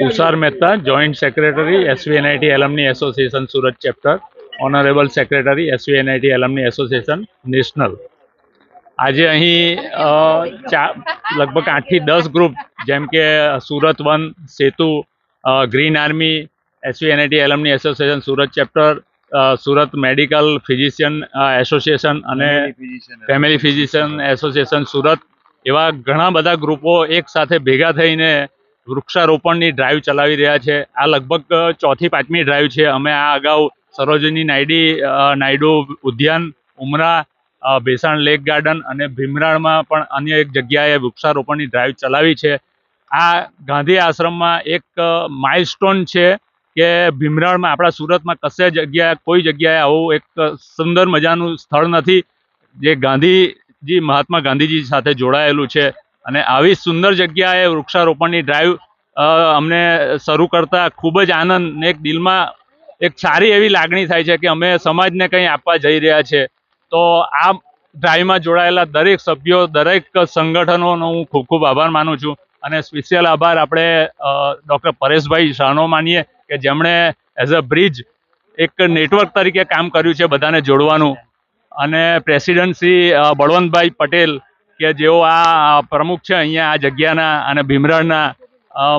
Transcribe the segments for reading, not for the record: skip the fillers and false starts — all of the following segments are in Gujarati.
Tushar Mehta, joint secretary SVNIT alumni association Surat chapter, honourable secretary SVNIT alumni association national. આજે અહીં લગભગ 8 થી 10 ગ્રુપ જેમ કે Surat one, Setu, green army, SVNIT alumni association Surat chapter, Surat medical physician association અને ફેમિલી ફિઝિશિયન એસોસિએશન સુરત, એવા ઘણા બધા ગ્રુપો એક સાથે ભેગા થઈને વૃક્ષારોપણની ડ્રાઈવ ચલાવી રહ્યા છે। આ લગભગ 4th થી 5મી ડ્રાઈવ છે। અમે આ અગાઉ સરોજની નાયડુ ઉદ્યાન, ઉમરા, ભેસાણ લેક ગાર્ડન અને ભીમરાળમાં પણ અન્ય એક જગ્યાએ વૃક્ષારોપણની ડ્રાઈવ ચલાવી છે। આ ગાંધી આશ્રમમાં એક માઇલસ્ટોન છે કે ભીમરાળમાં, આપણા સુરતમાં કશે કોઈ જગ્યાએ આવું એક સુંદર મજાનું સ્થળ નથી જે ગાંધીજી, મહાત્મા ગાંધીજી સાથે જોડાયેલું છે। અને આવી સુંદર જગ્યાએ વૃક્ષારોપણની ડ્રાઈવ અમને શરૂ કરતા ખૂબ જ આનંદ ને એક દિલમાં એક સારી એવી લાગણી થાય છે કે અમે સમાજને કંઈ આપવા જઈ રહ્યા છે। તો આ ડ્રાઈવમાં જોડાયેલા દરેક સભ્યો, દરેક સંગઠનોનો હું ખૂબ ખૂબ આભાર માનું છું। અને સ્પેશિયલ આભાર આપણે ડૉક્ટર પરેશભાઈ શાહનો માનીએ કે જેમણે એઝ અ બ્રિજ એક નેટવર્ક તરીકે કામ કર્યું છે બધાને જોડવાનું। અને પ્રેસિડેન્ટ શ્રી બળવંતભાઈ પટેલ કે જેઓ આ પ્રમુખ છે અહીંયા આ જગ્યાના અને ભીમરાળના,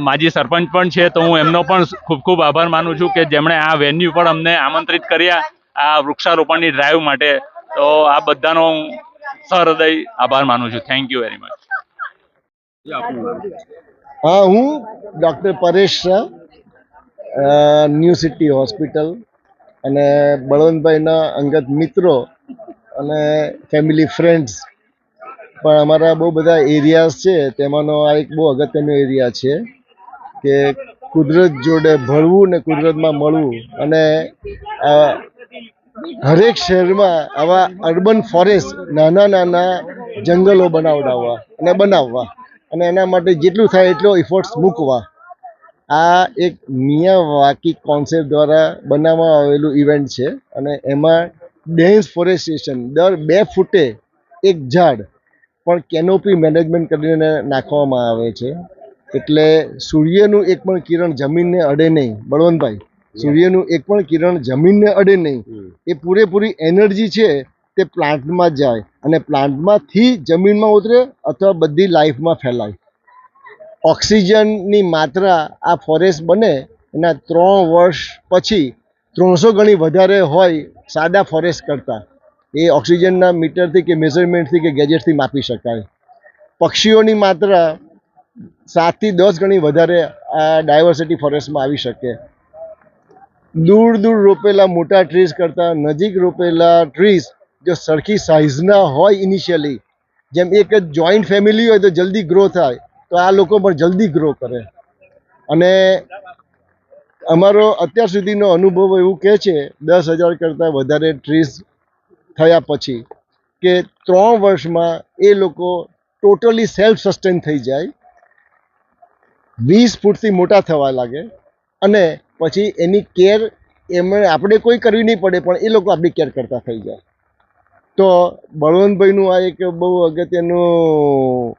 માજી સરપંચ પણ છે, તો હું એમનો પણ ખૂબ ખૂબ આભાર માનું છું કે જેમણે આ વેન્યુ પણ અમને આમંત્રિત કર્યા આ વૃક્ષારોપણની ડ્રાઈવ માટે। તો આ બધાનો હું સહૃદય આભાર માનું છું। Thank you very much. હા, હું doctor Paresh Shah, new city hospital અને બળવંતભાઈના અંગત મિત્રો અને ફેમિલી ફ્રેન્ડ્સ પણ અમારા બહુ બધા એરિયાઝ છે, તેમાંનો આ એક બહુ અગત્યનો એરિયા છે કે કુદરત જોડે ભળવું ને કુદરતમાં મળવું। અને હરેક શહેરમાં આવા અર્બન ફોરેસ્ટ, નાના નાના જંગલો બનાવવા અને એના માટે જેટલું થાય એટલો ઇફોર્ટ્સ મૂકવા, આ એક મિયાવાકી કોન્સેપ્ટ દ્વારા બનાવવામાં આવેલું ઇવેન્ટ છે। અને એમાં ડેન્સ ફોરેસ્ટેશન, દર 2 ફૂટે એક ઝાડ પણ કેનોપી મેનેજમેન્ટ કરીને નાખવામાં આવે છે। એટલે સૂર્યનું એક પણ કિરણ જમીનને અડે નહીં, બળવંતભાઈ, સૂર્યનું એક પણ કિરણ જમીનને અડે નહીં। એ પૂરેપૂરી એનર્જી છે તે પ્લાન્ટમાં જાય અને પ્લાન્ટમાંથી જમીનમાં ઉતરે અથવા બધી લાઈફમાં ફેલાય। ઓક્સિજનની માત્રા આ ફોરેસ્ટ બને એના 3 વર્ષ પછી 300 ગણી વધારે હોય સાદા ફોરેસ્ટ કરતાં। એ ઓક્સિજનના મીટરથી કે મેઝરમેન્ટથી કે ગેજેટથી માપી શકાય। પક્ષીઓની માત્રા 7 થી 10 ગણી વધારે આ ડાયવર્સિટી ફોરેસ્ટમાં આવી શકે। દૂર દૂર રોપેલા મોટા ટ્રીઝ કરતાં નજીક રોપેલા ટ્રીઝ જો સરખી સાઇઝના હોય ઇનિશિયલી, જેમ એક જ જોઈન્ટ ફેમિલી હોય તો જલ્દી ગ્રો થાય, તો આ લોકો પણ જલ્દી ગ્રો કરે। અને અમારો અત્યાર સુધીનો અનુભવ એવું કહે છે 10,000 કરતાં વધારે ટ્રીઝ થયા પછી કે 3 વર્ષમાં એ લોકો ટોટલી સેલ્ફ સસ્ટેન થઈ જાય, 20 ફૂટથી મોટા થવા લાગે અને પછી એની કેર આપણે કોઈ કરવી નહીં પડે, પણ એ લોકો આપણી કેર કરતા થઈ જાય। તો બળવંતભાઈનું આ એક બહુ અગત્યનું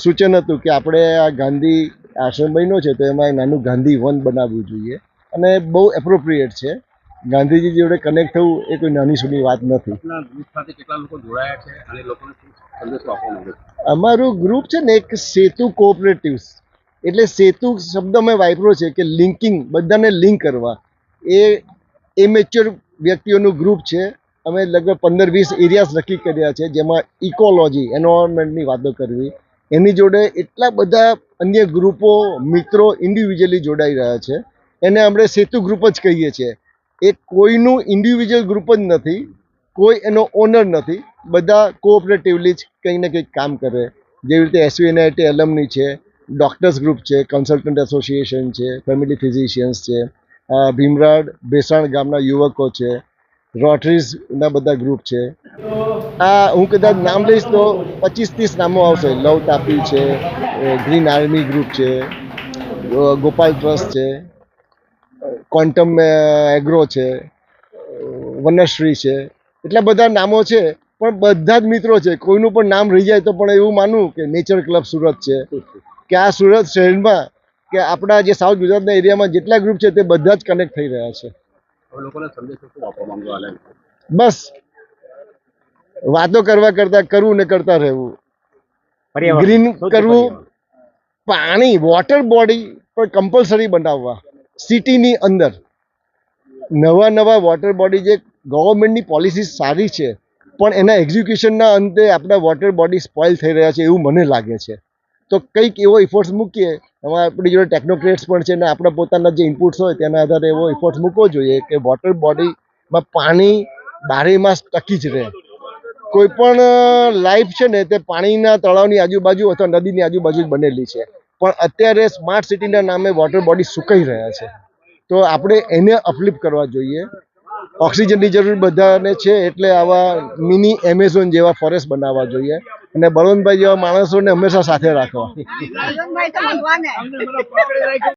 સૂચન હતું કે આપણે આ ગાંધી આશ્રમ બન્યો છે તો એમાં નાનું ગાંધી વન બનાવવું જોઈએ અને બહુ એપ્રોપ્રિએટ છે। ગાંધીજી જોડે કનેક્ટ થવું એ કોઈ નાની સૂની વાત નથી। અમારું ગ્રુપ છે ને એક સેતુ કોઓપરેટિવ્સ, એટલે સેતુ શબ્દ મેં વાપર્યો છે કે લિંકિંગ, બધાને લિંક કરવા। એ ઇમેચ્યોર વ્યક્તિઓનું ગ્રુપ છે। અમે લગભગ 15-20 એરિયાઝ નક્કી કર્યા છે, જેમાં ઇકોલોજી, એન્વાયરમેન્ટની વાતો કરવી, એની જોડે એટલા બધા અન્ય ગ્રુપો, મિત્રો ઇન્ડિવિજ્યુઅલી જોડાઈ રહ્યા છે। એને આપણે સેતુ ગ્રુપ જ કહીએ છીએ। એ કોઈનું ઇન્ડિવિજ્યુઅલ ગ્રુપ જ નથી, કોઈ એનો ઓનર નથી, બધા કોઓપરેટિવલી જ કંઈક ને કંઈક કામ કરે। જેવી રીતે SVNIT એલમની છે, ડૉક્ટર્સ ગ્રુપ છે, કન્સલ્ટન્ટ એસોસિએશન છે, ફેમિલી ફિઝિશિયન્સ છે, ભીમરાળ ભેસાણ ગામના યુવકો છે, રોટરીઝના બધા ગ્રુપ છે। આ હું કદાચ નામ લઈશ તો 25-30 નામો આવશે। લવ તાપી છે, ગ્રીન આર્મી ગ્રુપ છે, ગોપાલ ટ્રસ્ટ છે, ક્વોન્ટમ એગ્રો છે, વનશ્રી છે, એટલા બધા નામો છે, પણ બધા જ મિત્રો છે। કોઈનું પણ નામ રહી જાય તો પણ એવું માનું કે નેચર ક્લબ સુરત છે, કે આ સુરત શહેરમાં કે આપણા જે સાઉથ ગુજરાતના એરિયામાં જેટલા ગ્રુપ છે તે બધા જ કનેક્ટ થઈ રહ્યા છે. બસ વાતો કરવા કરતા કરવું ને કરતા રહેવું. ગ્રીન કરવું, પાણી વોટર બોડી પણ કમ્પલસરી બનાવવા સિટીની અંદર. નવા વોટર બોડી જે ગવર્મેન્ટની પોલિસી સારી છે પણ એના એક્ઝિક્યુશનના અંતે આપણા વોટર બોડી સ્પોઇલ થઈ રહ્યા છે એવું મને લાગે છે. તો કંઈક એવો ઇફોર્ટ્સ મૂકીએ. એમાં આપણી જોડે ટેકનોક્રેટ્સ પણ છે ને આપણા પોતાના જે ઇનપુટ્સ હોય તેના આધારે એવો ઇફોર્ટ્સ મૂકવો જોઈએ કે વોટર બોડીમાં પાણી 12 માસ ટકી જ રહે. કોઈ પણ લાઈફ છે ને તે પાણીના તળાવની આજુબાજુ અથવા નદીની આજુબાજુ જ બનેલી છે. પણ અત્યારે સ્માર્ટ સિટીના નામે વોટર બોડી સુકાઈ રહ્યા છે. તો આપણે એને અપલિફ્ટ કરવા જોઈએ. ઓક્સિજનની જરૂર બધાને છે એટલે આવા મિની એમેઝોન જેવા ફોરેસ્ટ બનાવવા જોઈએ અને બળવંતભાઈ જેવા માણસોને હંમેશા સાથે રાખવા.